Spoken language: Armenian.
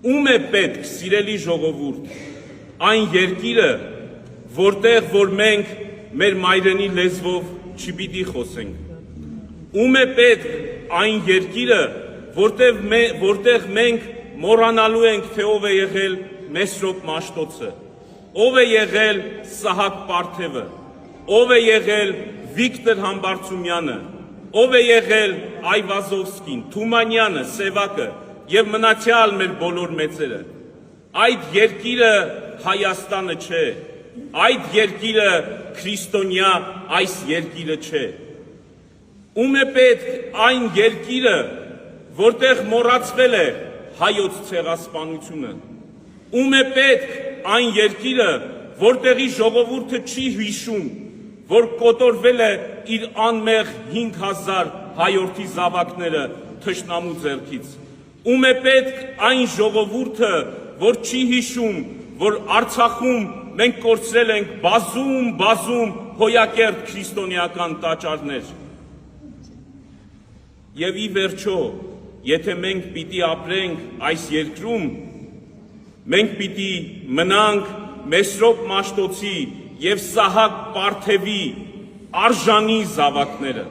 Ում է պետք, սիրելի ժողովուրդ, այն երկիրը, որտեղ որ մենք մեր մայրենի լեզվով չպիտի խոսենք։ Ում է պետք այն երկիրը, որտեղ մենք մոռանալու ենք, թե ով է եղել Մեսրոպ Մաշտոցը, ով է եղել Սահակ Պարթևը, ով է եղել Վիկտոր Համբարձումյանը, ով է եղել Այվազովսկին, Թումանյանը, Սևակը և մնացյալ մեր բոլոր մեծերը։ Այդ երկիրը Հայաստանը չէ, այդ երկիրը քրիստոնյա այս երկիրը չէ։ Ում է պետք այն երկիրը, որտեղ մոռացվել է հայոց ցեղասպանությունը։ Ում է պետք այն երկիրը, որտեղի ժողովուրդը չի հիշում, որ կոտորվել է իր անմեղ 5000 հայորդի զավակները թշնամու ձեռքից։ Ում է պետք այն ժողովուրդը, որ չի հիշում, որ Արցախում մենք կորցրել ենք բազում հոյակերտ քրիստոնեական տաճարներ։ Եվ ի վերջո, եթե մենք պիտի ապրենք այս երկրում, մենք պիտի մնանք Մեսրոպ Մաշտոցի և Սահակ Պարթևի արժանի զավակները։